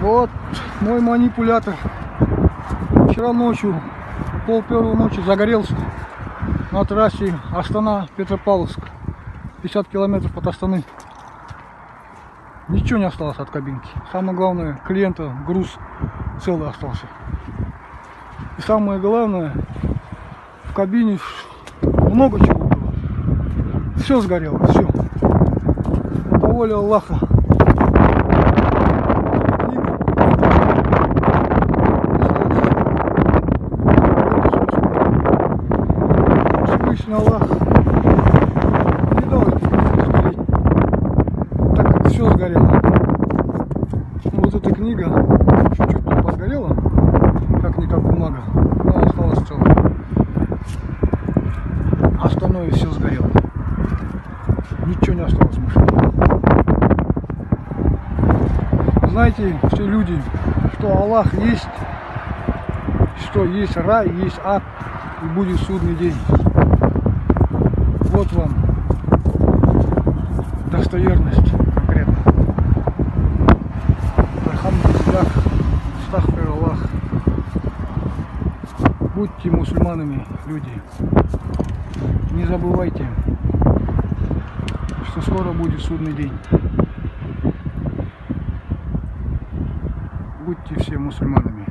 Вот мой манипулятор. Вчера ночью, пол-первой ночи загорелся на трассе Астана-Петропавловск. 50 километров от Астаны. Ничего не осталось от кабинки. Самое главное, клиента груз целый остался. И самое главное, в кабине много чего было. Все сгорело, все. По воле Аллаха. Всевышний Аллах не дал сгореть, так как все сгорело. Вот эта книга чуть-чуть подгорела, как-никак бумага, но осталась целая. Остальное все сгорело. Ничего не осталось в машине. Знаете, все люди, что Аллах есть, что есть рай, есть ад, и будет судный день. Вот вам достоверность конкретно. Альхамдулиллах, астагфируллах. Будьте мусульманами, люди. Не забывайте, что скоро будет судный день. Будьте все мусульманами.